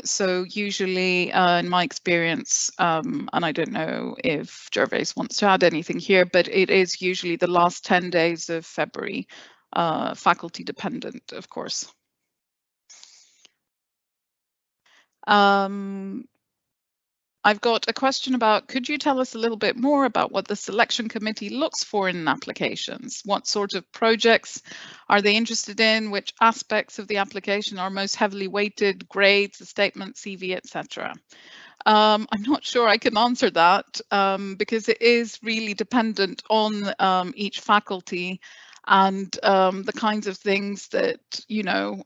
So usually, in my experience, and I don't know if Gervase wants to add anything here, but it is usually the last 10 days of February, faculty dependent, of course. I've got a question about, could you tell us a little bit more about what the selection committee looks for in applications? What sort of projects are they interested in? Which aspects of the application are most heavily weighted, grades, the statement, CV, etc.? I'm not sure I can answer that because it is really dependent on each faculty and the kinds of things that, you know,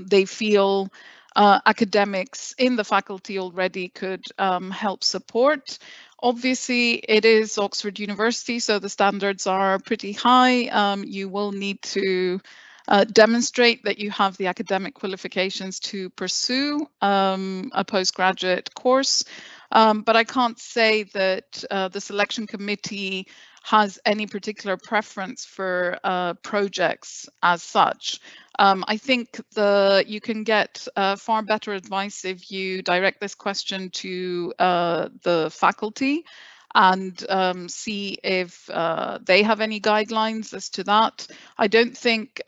they feel academics in the faculty already could help support. Obviously, it is Oxford University, so the standards are pretty high. You will need to demonstrate that you have the academic qualifications to pursue a postgraduate course. But I can't say that the selection committee has any particular preference for projects as such. I think you can get far better advice if you direct this question to the faculty and see if they have any guidelines as to that. I don't think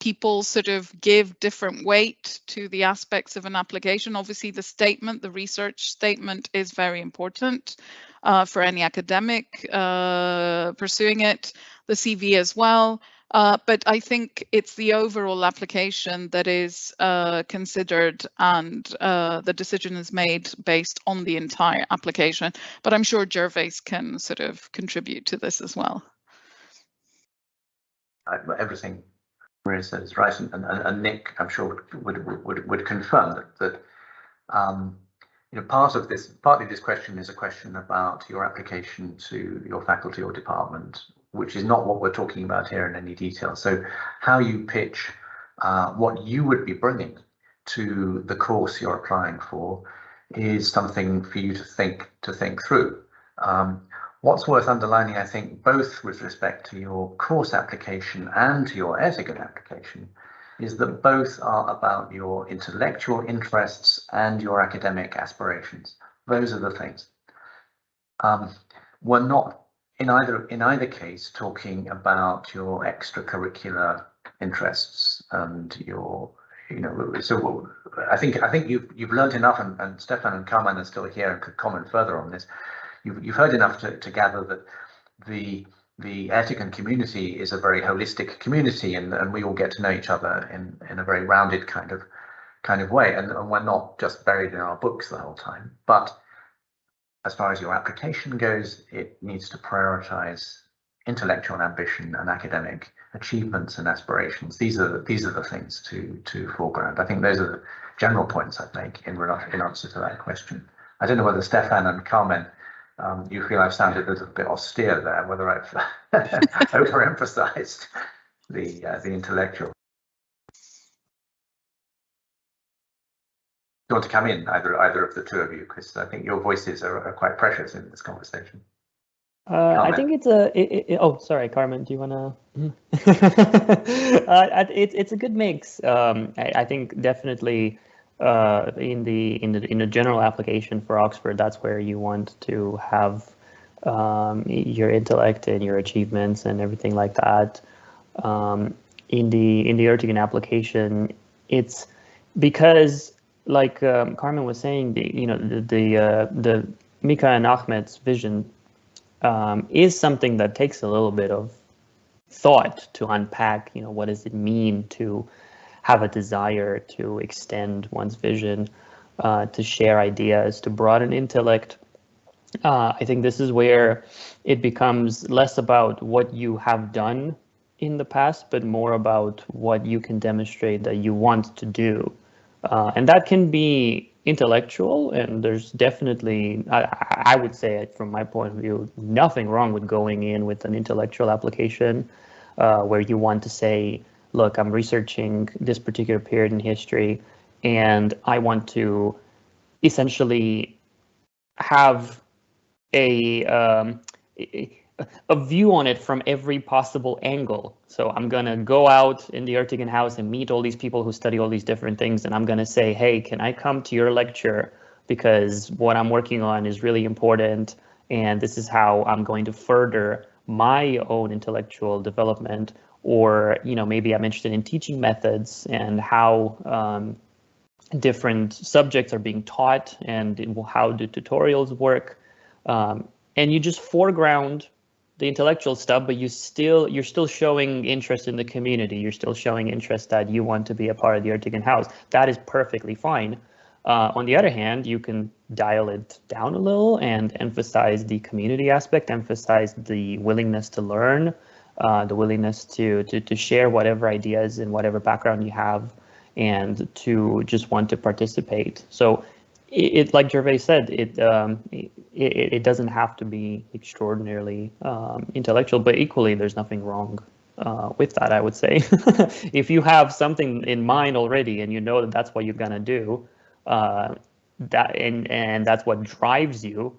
people sort of give different weight to the aspects of an application. Obviously, the statement, the research statement is very important for any academic pursuing it, the CV as well. But I think it's the overall application that is considered and the decision is made based on the entire application. But I'm sure Gervase can sort of contribute to this as well. Everything Maria said is right, and Nick, I'm sure, would confirm that you know, partly this question is a question about your application to your faculty or department, which is not what we're talking about here in any detail. So how you pitch what you would be bringing to the course you're applying for is something for you to think through. What's worth underlining, I think, both with respect to your course application and to your Ertegun application, is that both are about your intellectual interests and your academic aspirations. Those are the things. We're not in either case talking about your extracurricular interests and your, you know, so I think you've learned enough, and Stephan and Carmen are still here and could comment further on this. You've heard enough to gather that the Ertegun community is a very holistic community, and we all get to know each other in a very rounded kind of way, and we're not just buried in our books the whole time. But as far as your application goes, it needs to prioritize intellectual ambition and academic achievements and aspirations. These are the things to foreground. I think those are the general points I'd make in answer to that question. I don't know whether Stephan and Carmen, you feel I've sounded a little bit austere there, whether I've overemphasized the intellectual. Do you want to come in, either of the two of you, because I think your voices are quite precious in this conversation. I think it's oh, sorry, Carmen, do you want to? It's a good mix. I think definitely in the general application for Oxford, that's where you want to have your intellect and your achievements and everything like that. In the Ertegun application, it's because, like Carmen was saying, the Mika and Ahmed's vision is something that takes a little bit of thought to unpack. You know, what does it mean to have a desire to extend one's vision, to share ideas, to broaden intellect, I think this is where it becomes less about what you have done in the past, but more about what you can demonstrate that you want to do. And that can be intellectual, and there's definitely, I would say from my point of view, nothing wrong with going in with an intellectual application where you want to say, look, I'm researching this particular period in history, and I want to essentially have a view on it from every possible angle. So I'm going to go out in the Ertegun house and meet all these people who study all these different things. And I'm going to say, hey, can I come to your lecture? Because what I'm working on is really important. And this is how I'm going to further my own intellectual development. Or, you know, maybe I'm interested in teaching methods and how different subjects are being taught and how the tutorials work. And you just foreground the intellectual stuff, but you're still showing interest in the community. You're still showing interest that you want to be a part of the Ertegun house. That is perfectly fine. On the other hand, you can dial it down a little and emphasize the community aspect, emphasize the willingness to learn, the willingness to share whatever ideas and whatever background you have, and to just want to participate. So it like Gervase said, it doesn't have to be extraordinarily intellectual, but equally there's nothing wrong with that, I would say. If you have something in mind already and you know that that's what you're gonna do, that and that's what drives you,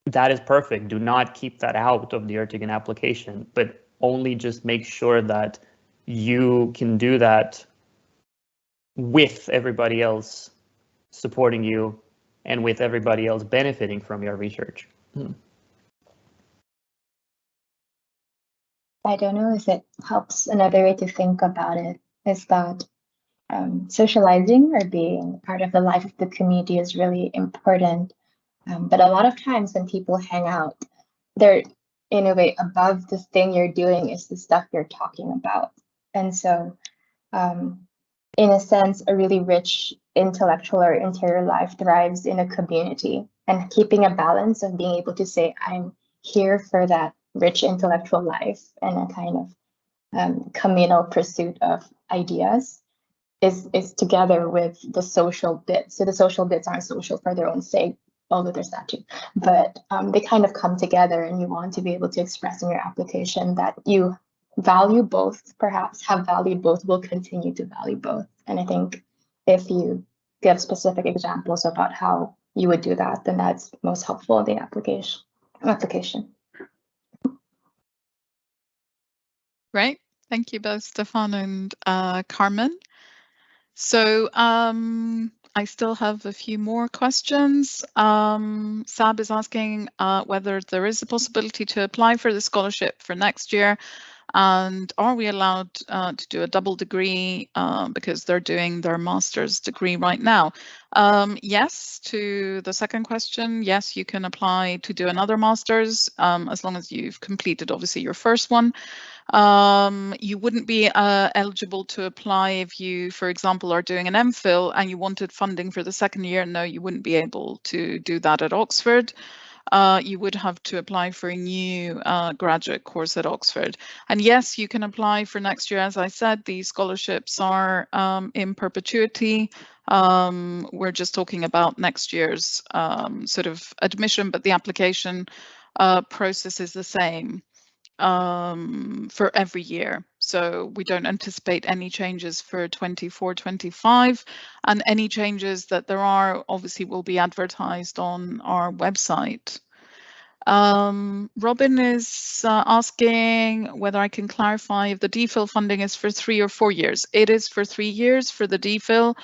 that is perfect. Do not keep that out of the Ertegun application, but only just make sure that you can do that with everybody else supporting you and with everybody else benefiting from your research. I don't know if it helps. Another way to think about it is that socializing or being part of the life of the community is really important. But a lot of times when people hang out, they're in a way above the thing you're doing is the stuff you're talking about. And so in a sense, a really rich intellectual or interior life thrives in a community, and keeping a balance of being able to say, I'm here for that rich intellectual life and a kind of communal pursuit of ideas is together with the social bits. So the social bits aren't social for their own sake, although there's that too, but they kind of come together, and you want to be able to express in your application that you value both, perhaps have valued both, will continue to value both. And I think if you give specific examples about how you would do that, then that's most helpful in the application. Great. Thank you both, Stephan and Carmen. So I still have a few more questions. Sab is asking whether there is a possibility to apply for the scholarship for next year, and are we allowed to do a double degree because they're doing their master's degree right now? Yes, to the second question, yes, you can apply to do another master's as long as you've completed, obviously, your first one. You wouldn't be eligible to apply if you, for example, are doing an MPhil and you wanted funding for the second year. No, you wouldn't be able to do that at Oxford. You would have to apply for a new graduate course at Oxford. And yes, you can apply for next year. As I said, these scholarships are in perpetuity. We're just talking about next year's sort of admission, but the application process is the same for every year. So we don't anticipate any changes for 24-25, and any changes that there are obviously will be advertised on our website. Robin is asking whether I can clarify if the DPhil funding is for 3 or 4 years. It is for 3 years for the DPhil.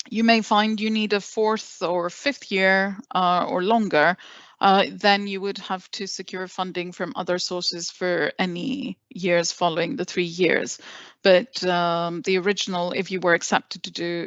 You may find you need a 4th or 5th year or longer. Then you would have to secure funding from other sources for any years following the 3 years. But the original, if you were accepted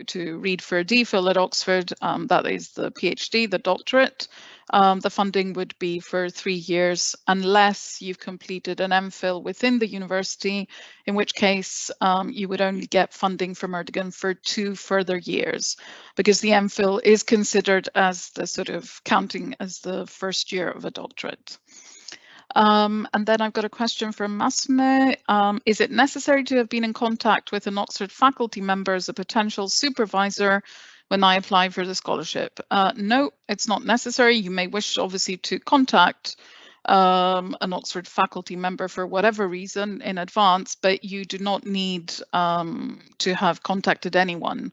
to read for a DPhil at Oxford, that is the PhD, the doctorate, the funding would be for 3 years unless you've completed an MPhil within the university, in which case you would only get funding from Ertegun for 2 further years, because the MPhil is considered as the sort of counting as the first year of a doctorate. And then I've got a question from Massimo. Is it necessary to have been in contact with an Oxford faculty member as a potential supervisor when I apply for the scholarship? No, it's not necessary. You may wish, obviously, to contact an Oxford faculty member for whatever reason in advance, but you do not need to have contacted anyone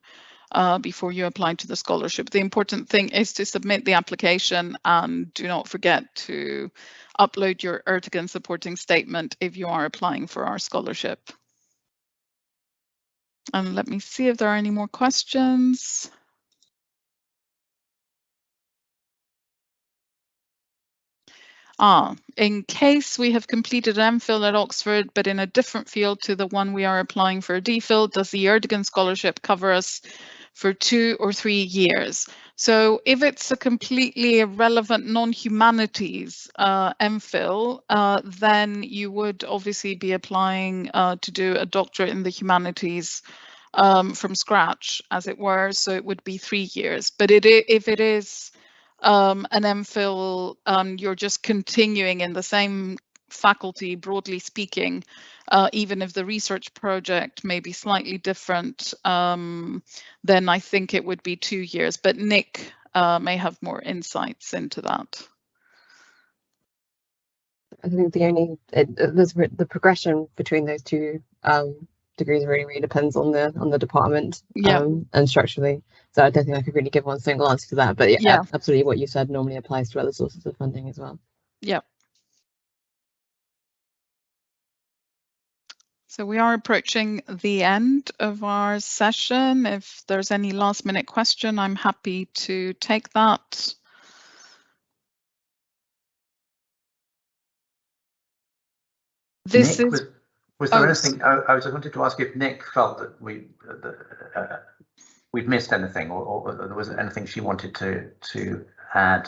before you apply to the scholarship. The important thing is to submit the application, and do not forget to upload your Ertegun supporting statement if you are applying for our scholarship. And let me see if there are any more questions. In case we have completed an MPhil at Oxford, but in a different field to the one we are applying for a DPhil, does the Ertegun scholarship cover us for 2 or 3 years? So if it's a completely irrelevant non-humanities MPhil, then you would obviously be applying to do a doctorate in the humanities from scratch, as it were. So it would be 3 years. But if it is an MPhil, you're just continuing in the same faculty, broadly speaking, even if the research project may be slightly different, then I think it would be 2 years. But Nick may have more insights into that. I think the progression between those two degrees really depends on the department, and structurally. So I don't think I could really give one single answer to that. But yeah, absolutely, what you said normally applies to other sources of funding as well. Yeah. So we are approaching the end of our session. If there's any last minute question, I'm happy to take that. Was there anything, I just wanted to ask if Nick felt that we'd missed anything, or there was anything she wanted to add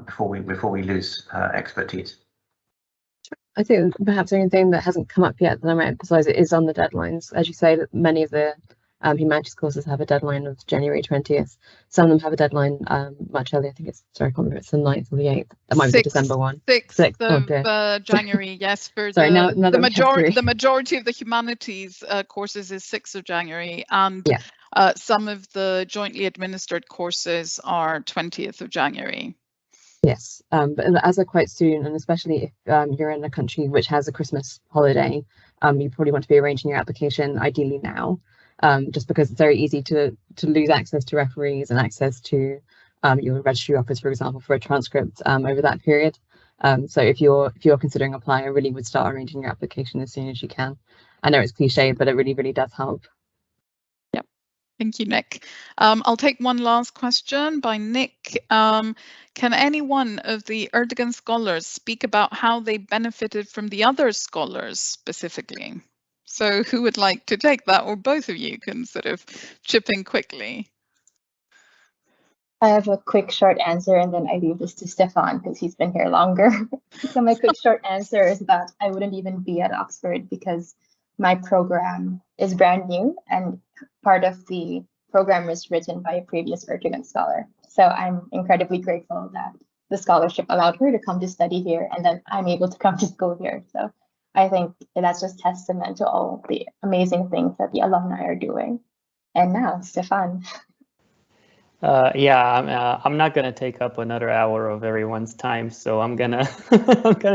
before we lose her expertise. I think perhaps the only thing that hasn't come up yet that I might emphasise is on the deadlines. As you say, that many of the humanities courses have a deadline of January 20th. Some of them have a deadline much earlier. I think it's, sorry, I can't remember, it's the 9th or the 8th. That might be the December one. 6th of January, yes. For sorry, the majority of the humanities courses is 6th of January, and some of the jointly administered courses are 20th of January. Yes, but as they're quite soon, and especially if you're in a country which has a Christmas holiday, you probably want to be arranging your application ideally now, just because it's very easy to lose access to referees and access to your registry office, for example, for a transcript over that period. So if you're considering applying, I really would start arranging your application as soon as you can. I know it's cliche, but it really, really does help. Thank you, Nick. I'll take one last question by Nick. Can any one of the Ertegun scholars speak about how they benefited from the other scholars specifically? So who would like to take that, or both of you can sort of chip in quickly? I have a quick short answer, and then I leave this to Stephan because he's been here longer. So my quick short answer is that I wouldn't even be at Oxford because my program is brand new, and part of the program was written by a previous Ertegun scholar. So I'm incredibly grateful that the scholarship allowed her to come to study here, and then I'm able to come to school here. So I think that's just testament to all the amazing things that the alumni are doing. And now, Stephan. I'm not gonna take up another hour of everyone's time, so I'm gonna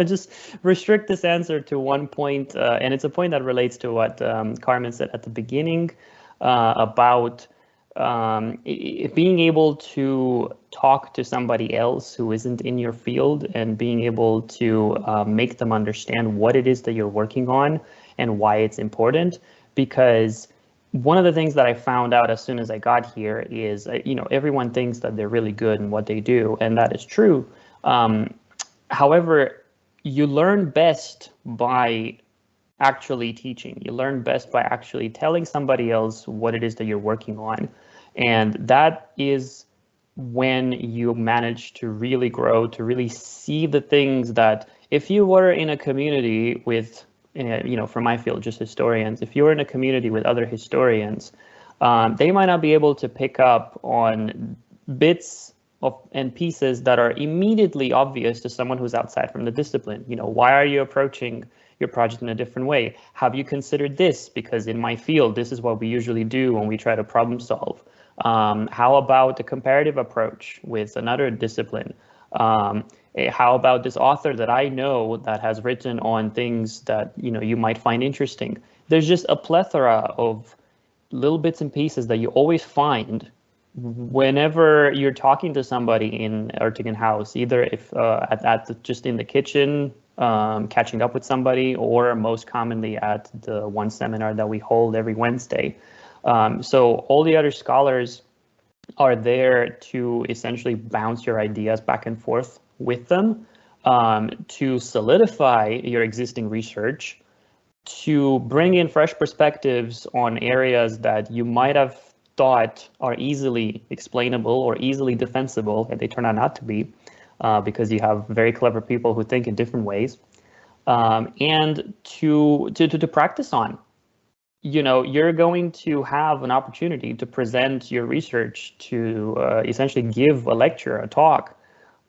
just restrict this answer to one point, and it's a point that relates to what Carmen said at the beginning about being able to talk to somebody else who isn't in your field and being able to make them understand what it is that you're working on and why it's important. Because one of the things that I found out as soon as I got here is, everyone thinks that they're really good in what they do, and that is true. However, you learn best by actually teaching. You learn best by actually telling somebody else what it is that you're working on. And that is when you manage to really grow, to really see the things that if you were in a community with, you know, for my field, just historians, if you were in a community with other historians, they might not be able to pick up on bits and pieces that are immediately obvious to someone who's outside from the discipline. You know, why are you approaching your project in a different way? Have you considered this? Because in my field, this is what we usually do when we try to problem solve. How about the comparative approach with another discipline? How about this author that I know that has written on things that, you know, you might find interesting? There's just a plethora of little bits and pieces that you always find whenever you're talking to somebody in Ertegun House, either if just in the kitchen, catching up with somebody, or most commonly at the one seminar that we hold every Wednesday. So all the other scholars are there to essentially bounce your ideas back and forth with them, to solidify your existing research, to bring in fresh perspectives on areas that you might have thought are easily explainable or easily defensible, and they turn out not to be, because you have very clever people who think in different ways, and to practice on. You know, you're going to have an opportunity to present your research, to essentially give a lecture, a talk,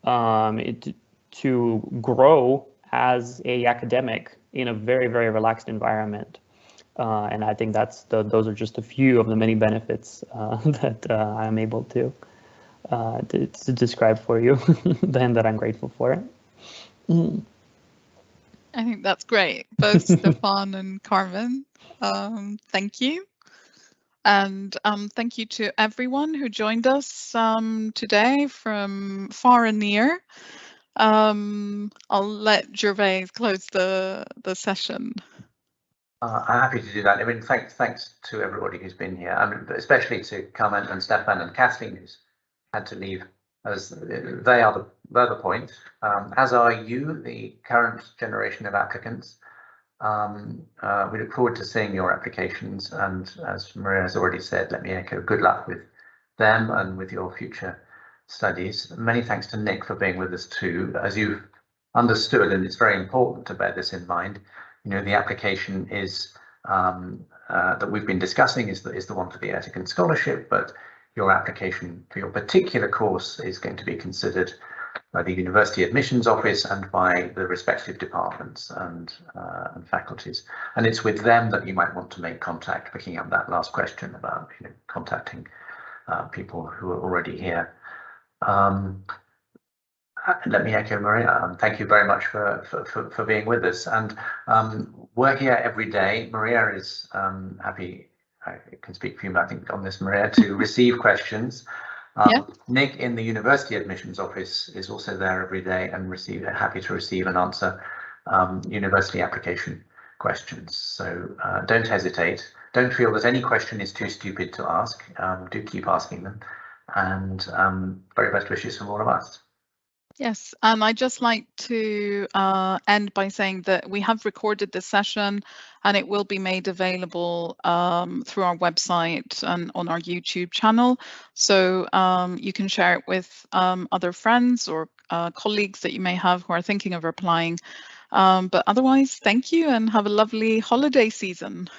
to grow as a academic in a very, very relaxed environment. And I think those are just a few of the many benefits that I'm able to describe for you, and that I'm grateful for. I think that's great, both Stephan and Carmen. Thank you. And thank you to everyone who joined us today from far and near. I'll let Gervase close the session. I'm happy to do that. I mean, thanks to everybody who's been here, I mean, especially to Carmen and Stephan and Kathleen, who's had to leave, as they're the point, as are you, the current generation of applicants. We look forward to seeing your applications, and as Maria has already said, let me echo good luck with them and with your future studies. Many thanks to Nick for being with us too. As you've understood, and it's very important to bear this in mind, you know, the application is that we've been discussing is the one for the Ertegun Scholarship, but your application for your particular course is going to be considered by the University Admissions Office and by the respective departments and faculties. And it's with them that you might want to make contact, picking up that last question about, you know, contacting people who are already here. Let me echo Maria. Thank you very much for being with us. And we're here every day. Maria is happy, I can speak for you, I think, on this, Maria, to receive questions. Yeah. Nick in the University Admissions Office is also there every day and happy to receive and answer university application questions. So don't hesitate. Don't feel that any question is too stupid to ask. Do keep asking them. And very best wishes from all of us. Yes, and I'd just like to end by saying that we have recorded this session and it will be made available through our website and on our YouTube channel. So you can share it with other friends or colleagues that you may have who are thinking of applying. But otherwise, thank you and have a lovely holiday season.